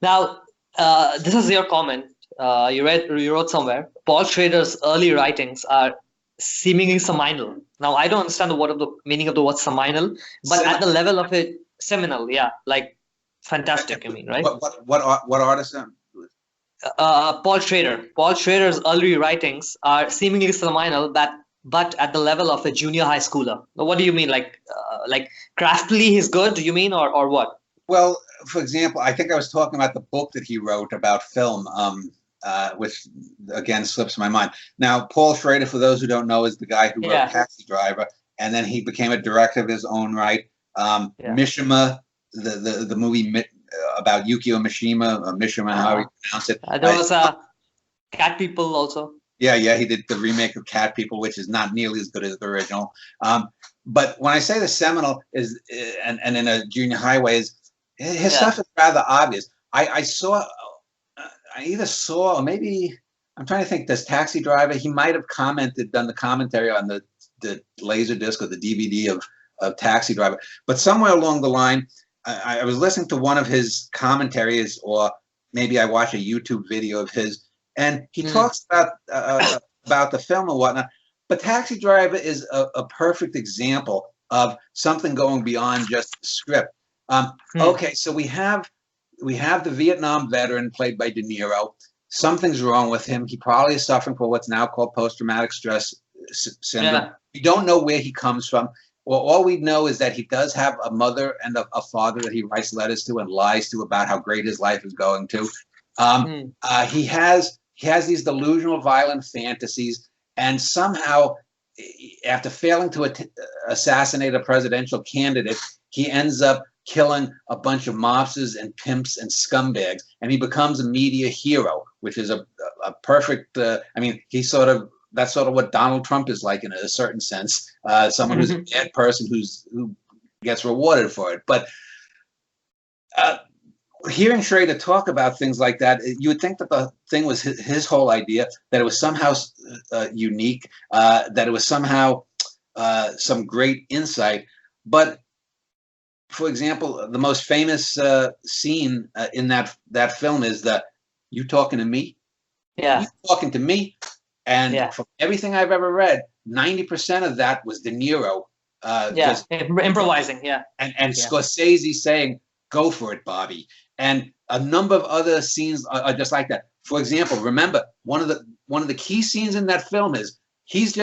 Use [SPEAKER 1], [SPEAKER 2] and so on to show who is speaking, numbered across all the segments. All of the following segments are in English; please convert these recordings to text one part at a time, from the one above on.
[SPEAKER 1] Now, this is your comment. You wrote somewhere. Paul Schrader's early writings are seemingly seminal. Now, I don't understand the word of the meaning of the word seminal, but at the level of it, seminal, yeah, like fantastic. I mean, right?
[SPEAKER 2] What artist?
[SPEAKER 1] Paul Schrader. Paul Schrader's early writings are seemingly seminal, but at the level of a junior high schooler. Now, what do you mean? Like craftily, he's good. Do you mean, or what?
[SPEAKER 2] Well, for example, I think I was talking about the book that he wrote about film, which again slips my mind. Now, Paul Schrader, for those who don't know, is the guy who wrote
[SPEAKER 1] Yeah,
[SPEAKER 2] Taxi Driver, and then he became a director of his own right.
[SPEAKER 1] yeah.
[SPEAKER 2] Mishima, the movie about Yukio Mishima, Mishima, how
[SPEAKER 1] Uh,
[SPEAKER 2] you pronounce it.
[SPEAKER 1] there was cat people also.
[SPEAKER 2] Yeah, he did the remake of Cat People, which is not nearly as good as the original. But when I say the seminal is, and in a junior highway is, his
[SPEAKER 1] Yeah.
[SPEAKER 2] stuff is rather obvious. I saw, I either saw, or maybe I'm trying to think. This Taxi Driver, he might have done the commentary on the laser disc or the DVD of Taxi Driver. But somewhere along the line, I was listening to one of his commentaries, or maybe I watched a YouTube video of his, and he talks about the film and whatnot. But Taxi Driver is a perfect example of something going beyond just the script. Okay, so we have the Vietnam veteran played by De Niro. Something's wrong with him. He probably is suffering from what's now called post-traumatic stress syndrome.
[SPEAKER 1] Yeah.
[SPEAKER 2] We don't know where he comes from. Well, all we know is that he does have a mother and a father that he writes letters to and lies to about how great his life is going to. He has these delusional, violent fantasies, and somehow, after failing to assassinate a presidential candidate, he ends up killing a bunch of mobsters and pimps and scumbags, and he becomes a media hero, which is a perfect. I mean, that's sort of what Donald Trump is like in a certain sense. Someone who's a bad person who gets rewarded for it. But hearing Schrader talk about things like that, you would think that the thing was his whole idea, that it was somehow unique, that it was somehow some great insight. But for example, the most famous scene in that film is "You talking to me?"
[SPEAKER 1] Yeah.
[SPEAKER 2] You talking to me? And
[SPEAKER 1] Yeah.
[SPEAKER 2] from everything I've ever read, 90% of that was De Niro.
[SPEAKER 1] Just improvising. Yeah.
[SPEAKER 2] And Scorsese saying, "Go for it, Bobby." And a number of other scenes are just like that. For example, remember one of the key scenes in that film is he's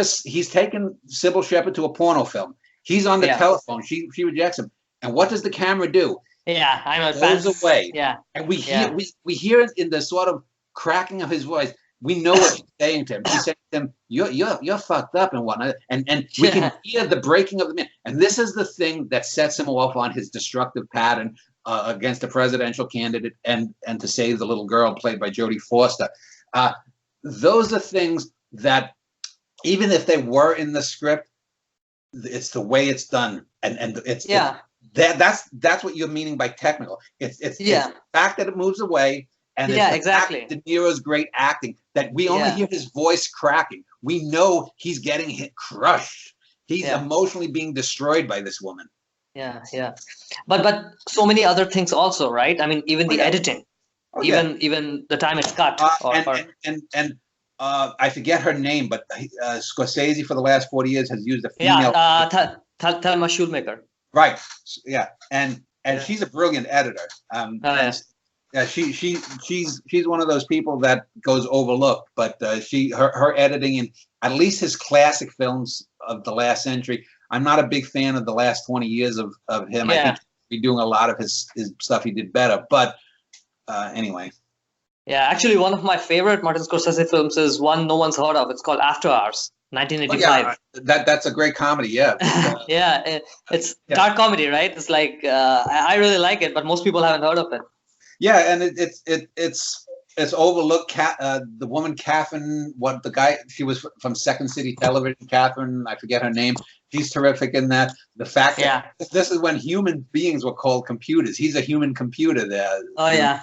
[SPEAKER 2] taken Sybil Shepherd to a porno film. He's on the telephone. She rejects him. And what does the camera do?
[SPEAKER 1] Yeah, I know.
[SPEAKER 2] Goes away.
[SPEAKER 1] Yeah.
[SPEAKER 2] And we hear it in the sort of cracking of his voice. We know what he's saying to him. He's saying to him, "You're fucked up and whatnot." And we can hear the breaking of the man. And this is the thing that sets him off on his destructive pattern against a presidential candidate and to save the little girl played by Jodie Foster. Those are things that, even if they were in the script, it's the way it's done, and it's that's what you're meaning by technical. It's the fact that it moves away, and
[SPEAKER 1] exactly.
[SPEAKER 2] De Niro's great acting, that we only hear his voice cracking. We know he's getting crushed. He's emotionally being destroyed by this woman.
[SPEAKER 1] Yeah. But so many other things also, right? I mean, even the editing, even the time it's cut.
[SPEAKER 2] I forget her name, but Scorsese for the last 40 years has used a female.
[SPEAKER 1] Thelma Schulmaker.
[SPEAKER 2] Right. Yeah, and she's a brilliant editor. She's one of those people that goes overlooked, but her editing in at least his classic films of the last century. I'm not a big fan of the last 20 years of him. I think he's doing a lot of his stuff he did better. But anyway.
[SPEAKER 1] Yeah, actually, one of my favorite Martin Scorsese films is one no one's heard of. It's called After Hours, 1985.
[SPEAKER 2] That's a great comedy. Yeah.
[SPEAKER 1] It's dark comedy, right? It's like I really like it, but most people haven't heard of it.
[SPEAKER 2] Yeah, and it's overlooked. The woman Catherine, she was from Second City Television. Catherine, I forget her name. She's terrific in that. The fact that this is when human beings were called computers. He's a human computer there.
[SPEAKER 1] Oh yeah.